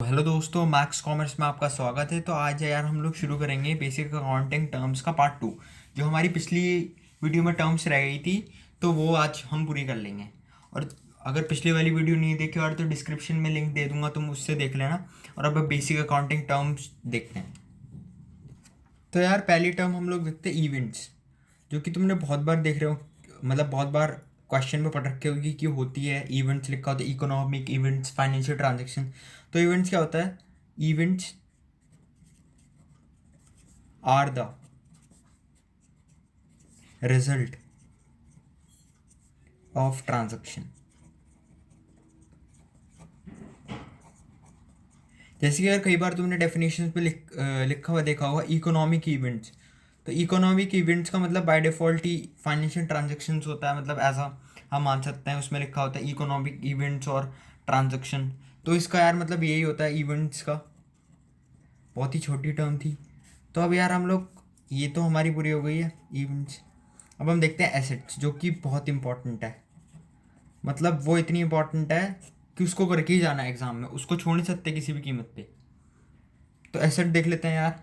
Hello दोस्तों, max commerce में आपका स्वागत है। तो आज यार हम लोग शुरू करेंगे बेसिक अकाउंटिंग टर्म्स का पार्ट 2। जो हमारी पिछली वीडियो में टर्म्स रह गई थी तो वो आज हम पूरी कर लेंगे। और अगर पिछली वाली वीडियो नहीं देखी और तो डिस्क्रिप्शन में लिंक दे दूंगा, तुम उससे देख लेना। और अब बेसिक अकाउंटिंग टर्म्स देखते हैं। तो यार पहली टर्म हम लोग देखते हैं इवेंट्स, जो कि तुमने बहुत बार देख रहे हो, मतलब बहुत बार क्वेश्चन में पढ़ रखे होगी कि होती है। इवेंट्स लिखा होता है, इकोनॉमिक इवेंट्स, फाइनेंशियल ट्रांजेक्शन। तो इवेंट्स क्या होता है? Events are the result of transaction. जैसे कि अगर कई बार तुमने डेफिनेशन पे लिखा हुआ देखा होगा इकोनॉमिक इवेंट्स। तो इकोनॉमिक इवेंट्स का मतलब by default he financial transactions होता है, मतलब ऐसा हम मान सकते हैं। उसमें लिखा होता है इकोनॉमिक इवेंट्स और ट्रांजेक्शन। तो इसका यार मतलब यही होता है इवेंट्स का। बहुत ही छोटी टर्म थी। तो अब यार हम लोग, ये तो हमारी पूरी हो गई है इवेंट्स। अब हम देखते हैं एसेट्स, जो कि बहुत इंपॉर्टेंट है। मतलब वो इतनी इंपॉर्टेंट है कि उसको करके ही जाना है एग्जाम में, उसको छोड़ नहीं सकते किसी भी कीमत पे। तो एसेट देख लेते हैं यार।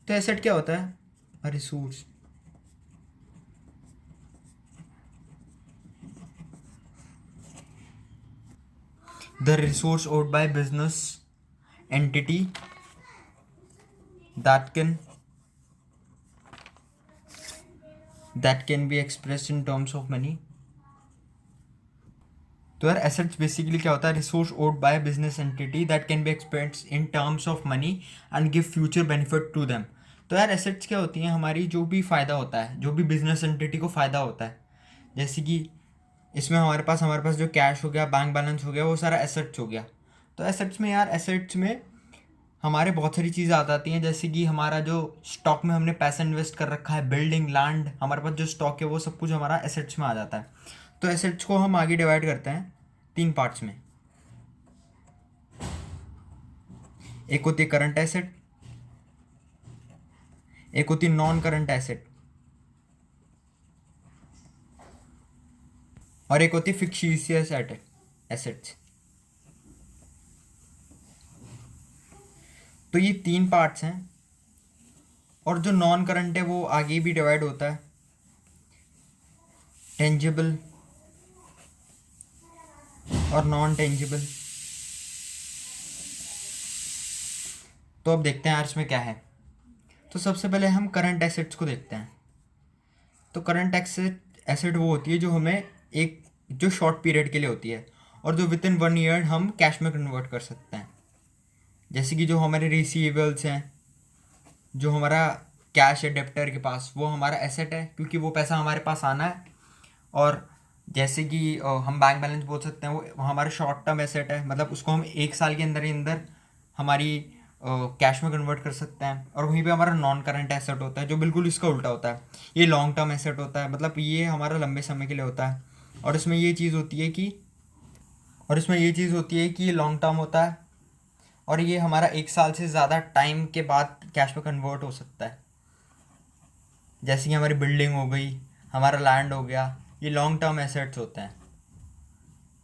तो एसेट क्या होता है? A resource. The resource owed by business entity that can be expressed in terms of money. तो यार एसेट्स बेसिकली क्या होता है? Resource owed by business entity that can be expressed in terms of money and give future benefit to them. तो यार assets क्या होती हैं? हमारी जो भी फ़ायदा होता है, जो भी बिजनेस एंटिटी को फ़ायदा होता है। जैसे कि इसमें हमारे पास जो कैश हो गया, बैंक बैलेंस हो गया, वो सारा एसेट्स हो गया। तो एसेट्स में यार, एसेट्स में हमारे बहुत सारी चीज़ें आ जाती हैं। जैसे कि हमारा जो स्टॉक में हमने पैसा इन्वेस्ट कर रखा है, बिल्डिंग, लैंड, हमारे पास जो स्टॉक है वो सब कुछ हमारा एसेट्स में आ जाता है। तो एसेट्स को हम आगे डिवाइड करते हैं 3 पार्ट्स में। एक होती है करंट एसेट, एक होती है नॉन करंट एसेट, और एक होती है फिक्शियस एसेट्स। तो ये 3 पार्ट्स हैं। और जो नॉन करंट है वो आगे भी डिवाइड होता है, टेंजिबल और नॉन टेंजिबल। तो अब देखते हैं यार इसमें क्या है। तो सबसे पहले हम करंट एसेट्स को देखते हैं। तो करंट एसेट एसेट वो होती है जो हमें एक, जो शॉर्ट पीरियड के लिए होती है और जो विद इन 1 ईयर हम कैश में कन्वर्ट कर सकते हैं। जैसे कि जो हमारे रिसीवेबल्स हैं, जो हमारा कैश है डेप्टर के पास, वो हमारा एसेट है क्योंकि वो पैसा हमारे पास आना है। और जैसे कि हम बैंक बैलेंस बोल सकते हैं, वो हमारा शॉर्ट टर्म एसेट है, मतलब उसको हम 1 साल के अंदर ही अंदर हमारी कैश में कन्वर्ट कर सकते हैं। और वहीं पे हमारा नॉन करंट एसेट होता है, जो बिल्कुल इसका उल्टा होता है। ये लॉन्ग टर्म एसेट होता है, मतलब ये हमारा लंबे समय के लिए होता है। और इसमें ये चीज़ होती है कि ये लॉन्ग टर्म होता है और ये हमारा 1 साल से ज़्यादा टाइम के बाद कैश में कन्वर्ट हो सकता है। जैसे कि हमारी बिल्डिंग हो गई, हमारा लैंड हो गया, ये लॉन्ग टर्म एसेट्स होते हैं।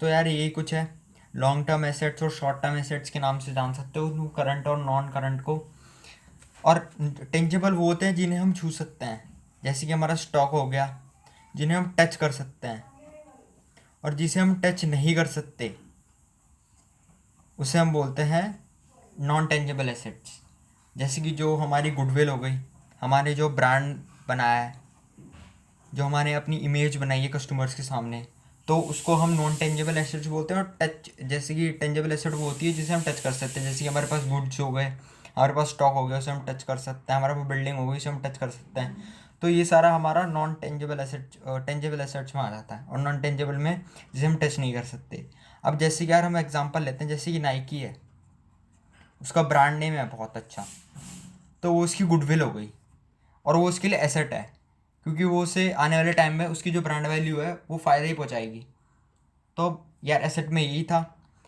तो यार यही कुछ है। लॉन्ग टर्म एसेट्स और शॉर्ट टर्म एसेट्स के नाम से जान सकते हो करंट और नॉन करंट को। और टेंजेबल वो होते हैं जिन्हें हम छू सकते हैं, जैसे कि हमारा स्टॉक हो गया, जिन्हें हम टच कर सकते हैं। और जिसे हम टच नहीं कर सकते उसे हम बोलते हैं नॉन टेंजेबल एसेट्स। जैसे कि जो हमारी गुडविल हो गई, हमारे जो ब्रांड बनाया है, जो हमारे अपनी इमेज बनाई है कस्टमर्स के सामने, तो उसको हम नॉन टेंजेबल एसेट्स बोलते हैं। और टच, जैसे कि टेंजेबल एसेट वो होती है जिसे हम टच कर सकते हैं। जैसे कि हमारे पास गुड्स हो गए, हमारे पास स्टॉक हो गया, उसे हम टच कर सकते हैं। हमारे पास बिल्डिंग हो गई, उसे हम टच कर सकते हैं। तो ये सारा हमारा non tangible asset, tangible assets में आ जाता है। और नॉन टेंजेबल में जिसे हम टच नहीं कर सकते। अब जैसे कि यार हम एग्जांपल लेते हैं, जैसे कि नाइकी है, उसका ब्रांड नेम है बहुत अच्छा, तो वो उसकी गुडविल हो गई और वो उसके लिए एसेट है, क्योंकि वो उसे आने वाले टाइम में उसकी जो ब्रांड वैल्यू है वो फ़ायदा ही पहुंचाएगी। तो यार एसेट में यही था।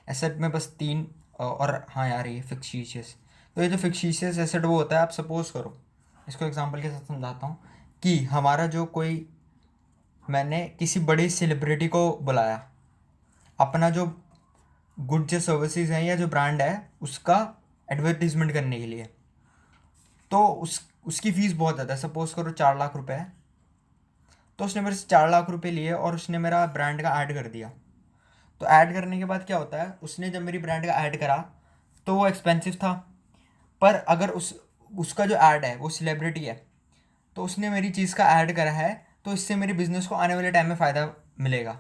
एसेट में बस 3। और हाँ यार, ये फिक्शिशियस। तो ये जो फिक्शिशियस एसेट वो होता है, आप सपोज करो, इसको एग्जांपल के साथ समझाता हूँ कि हमारा जो कोई, मैंने किसी बड़ी सेलिब्रिटी को बुलाया, अपना जो गुड्स या सर्विसेज हैं या जो ब्रांड है उसका एडवर्टीजमेंट करने के लिए। तो उसकी फ़ीस बहुत ज़्यादा है, सपोज़ करो 4 लाख रुपए है, तो उसने मेरे से 4 लाख रुपए लिए और उसने मेरा ब्रांड का ऐड कर दिया। तो ऐड करने के बाद क्या होता है, उसने जब मेरी ब्रांड का ऐड करा तो वो एक्सपेंसिव था, पर अगर उसका जो ऐड है वो सेलिब्रिटी है, तो उसने मेरी चीज़ का ऐड करा है, तो इससे मेरे बिज़नेस को आने वाले टाइम में फ़ायदा मिलेगा,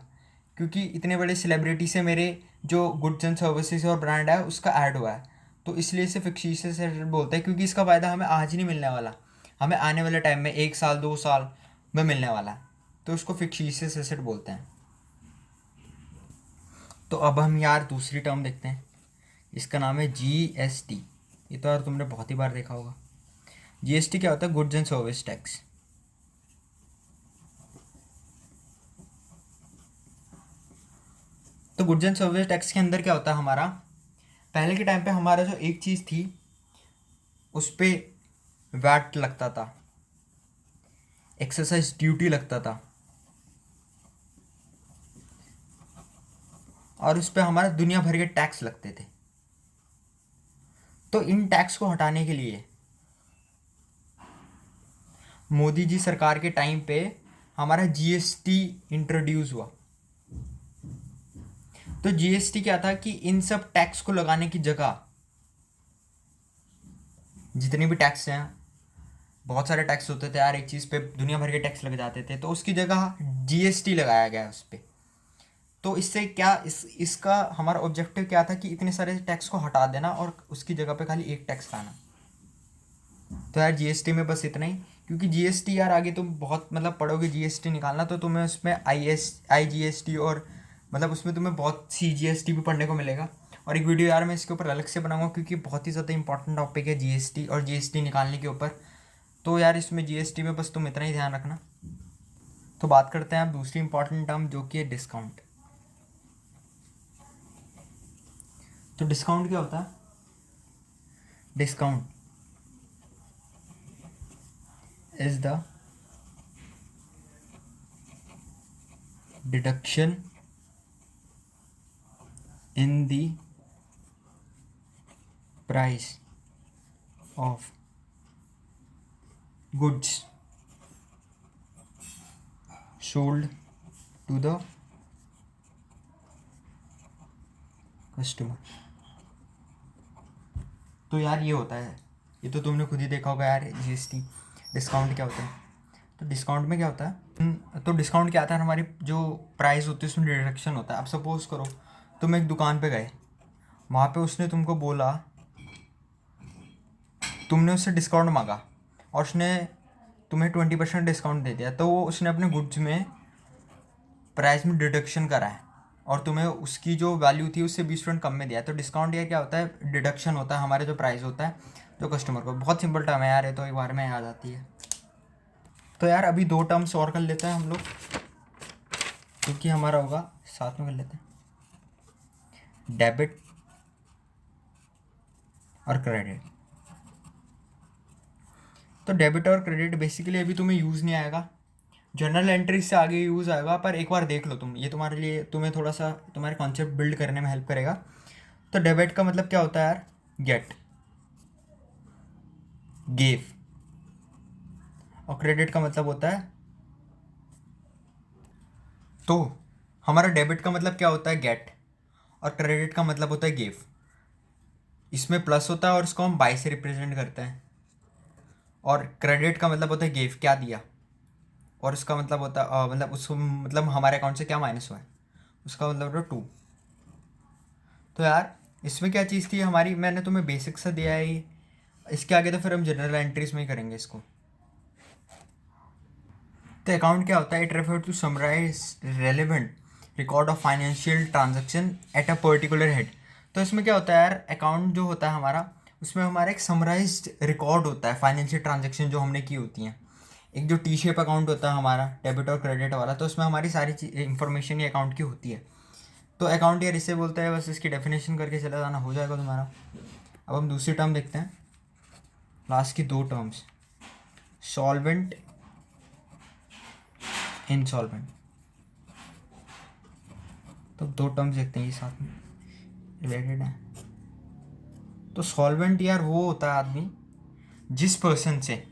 क्योंकि इतने बड़े सेलिब्रिटी से मेरे जो गुड्स एंड सर्विसेज और ब्रांड है उसका ऐड हुआ है। तो इसलिए इसे फिक्शियस एसेट बोलते हैं, क्योंकि इसका फ़ायदा हमें आज नहीं मिलने वाला, हमें आने वाले टाइम में 1 साल 2 साल में मिलने वाला है। तो उसको फिक्शियस एसेट बोलते हैं। तो अब हम यार दूसरी टर्म देखते हैं, इसका नाम है GST। ये तो यार तुमने बहुत ही बार देखा होगा। GST क्या होता है? Goods and service tax. तो गुड्स एंड सर्विस टैक्स के अंदर क्या होता है हमारा, पहले के टाइम पे हमारा जो एक चीज़ थी उस पर वैट लगता था, एक्सरसाइज ड्यूटी लगता था, और उस पर हमारा दुनिया भर के टैक्स लगते थे। तो इन टैक्स को हटाने के लिए मोदी जी सरकार के टाइम पे हमारा GST इंट्रोड्यूस हुआ। तो GST क्या था कि इन सब टैक्स को लगाने की जगह, जितने भी टैक्स हैं, बहुत सारे टैक्स होते थे यार, एक चीज़ पे दुनिया भर के टैक्स लग जाते थे, तो उसकी जगह GST लगाया गया उस पर। तो इससे क्या इसका हमारा ऑब्जेक्टिव क्या था कि इतने सारे टैक्स को हटा देना और उसकी जगह पे खाली एक टैक्स लाना। तो यार GST में बस इतना ही, क्योंकि GST यार आगे तुम बहुत मतलब पढ़ोगे GST निकालना, तो तुम्हें उसमें IGST और मतलब उसमें तुम्हें बहुत CGST भी पढ़ने को मिलेगा। और एक वीडियो यार मैं इसके ऊपर अलग से बनाऊंगा, क्योंकि बहुत ही ज़्यादा इंपॉर्टेंट टॉपिक है GST और GST निकालने के ऊपर। तो यार इसमें GST में बस तुम इतना ही ध्यान रखना। तो बात करते हैं अब दूसरी इंपॉर्टेंट टर्म, जो कि है डिस्काउंट। तो डिस्काउंट क्या होता है? Discount is the deduction in the price of goods sold to the customer. तो यार ये होता है, ये तो तुमने खुद ही देखा होगा यार GST। डिस्काउंट क्या होता है? तो डिस्काउंट में क्या होता है, तो डिस्काउंट क्या आता है, हमारी जो प्राइस होती है उसमें डिडक्शन होता है। अब सपोज़ करो तुम एक दुकान पे गए, वहाँ पे उसने तुमको बोला, तुमने उससे डिस्काउंट मांगा और उसने तुम्हें 20% डिस्काउंट दे दिया, तो वो उसने अपने गुड्स में प्राइस में डिडक्शन करा है और तुम्हें उसकी जो वैल्यू थी उससे 20% कम में दिया है। तो डिस्काउंट ये क्या होता है? डिडक्शन होता है हमारे जो प्राइस होता है जो कस्टमर को। बहुत सिंपल टर्म है यार, ये तो एक बार में याद आती है। तो यार अभी 2 टर्म्स और कर लेते हैं हम लोग, क्योंकि हमारा होगा, साथ में कर लेते हैं, डेबिट और क्रेडिट। तो डेबिट और क्रेडिट बेसिकली अभी तुम्हें यूज़ नहीं आएगा, जर्नल एंट्री से आगे यूज़ आएगा, पर एक बार देख लो तुम, ये तुम्हारे लिए, तुम्हें थोड़ा सा तुम्हारे कॉन्सेप्ट बिल्ड करने में हेल्प करेगा। तो डेबिट का मतलब क्या होता है यार? Gate, give. और क्रेडिट का मतलब होता है, तो हमारा डेबिट का मतलब क्या होता है? गेट। और क्रेडिट का मतलब होता है गिव। इसमें प्लस होता है और इसको हम बाई से रिप्रेजेंट करते हैं। और क्रेडिट का मतलब होता है गिव, क्या दिया, और उसका मतलब होता है मतलब उसको मतलब हमारे अकाउंट से क्या माइनस हुआ है, उसका मतलब होता है 2। तो यार इसमें क्या चीज़ थी हमारी, मैंने तुम्हें बेसिक सा दिया है ये, इसके आगे तो फिर हम जनरल एंट्रीज में ही करेंगे इसको। तो अकाउंट क्या होता है? It refer to summarise relevant record of financial transaction at a particular head. तो इसमें क्या होता है यार, अकाउंट जो होता है हमारा, उसमें हमारा एक समराइज्ड रिकॉर्ड होता है फाइनेंशियल ट्रांजेक्शन जो हमने की होती हैं। एक जो टी शेप अकाउंट होता है हमारा डेबिट और क्रेडिट वाला, तो उसमें हमारी सारी इंफॉर्मेशन ये अकाउंट की होती है। तो अकाउंट यार इसे बोलते हैं, बस इसकी डेफिनेशन करके चला जाना, हो जाएगा तुम्हारा। अब हम दूसरी टर्म देखते हैं, लास्ट की 2 टर्म्स, सॉल्वेंट, इंसॉल्वेंट। तो 2 टर्म्स देखते हैं ये साथ में, रिलेटेड है। तो सॉल्वेंट यार वो होता है आदमी जिस पर्सन से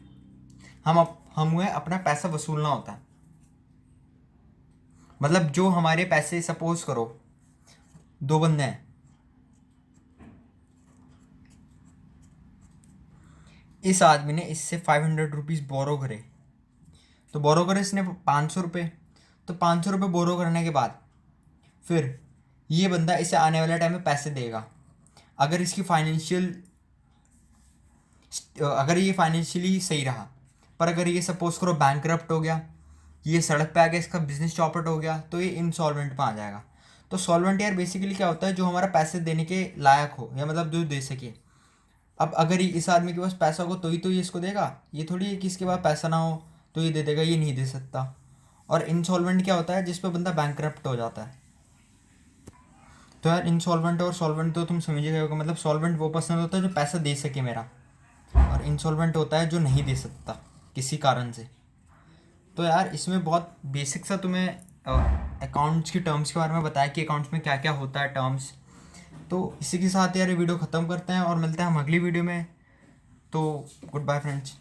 हमें अपना पैसा वसूलना होता है। मतलब जो हमारे पैसे, सपोज करो 2 बंदे हैं, इस आदमी ने इससे 500 रुपीज़ बोरो करे, तो बोरो करे इसने 500 रुपये। तो 500 रुपये बोरो करने के बाद फिर ये बंदा इसे आने वाले टाइम में पैसे देगा। अगर इसकी अगर ये फाइनेंशियली सही रहा। पर अगर ये सपोज करो बैंकरप्ट हो गया, ये सड़क पे आ गया, इसका बिजनेस चौपट हो गया, तो ये इंसॉल्वेंट में आ जाएगा। तो सॉल्वेंट यार बेसिकली क्या होता है, जो हमारा पैसे देने के लायक हो, या मतलब जो दे सके। अब अगर इस आदमी के पास पैसा हो तो ये इसको देगा, ये थोड़ी है कि इसके पास पैसा ना हो तो ये दे देगा, ये नहीं दे सकता। और इंसॉल्वेंट क्या होता है, जिस पे बंदा बैंकरप्ट हो जाता है। तो यार इंसॉल्वेंट और सॉल्वेंट तो तुम समझ गए होगा। मतलब सॉल्वेंट वो पर्सन होता है जो पैसा दे सके मेरा, और इंसॉल्वेंट होता है जो नहीं दे सकता किसी कारण से। तो यार इसमें बहुत बेसिक सा तुम्हें अकाउंट्स की टर्म्स के बारे में बताया कि अकाउंट्स में क्या क्या होता है टर्म्स। तो इसी के साथ यार ये वीडियो ख़त्म करते हैं और मिलते हैं हम अगली वीडियो में। तो गुड बाय फ्रेंड्स।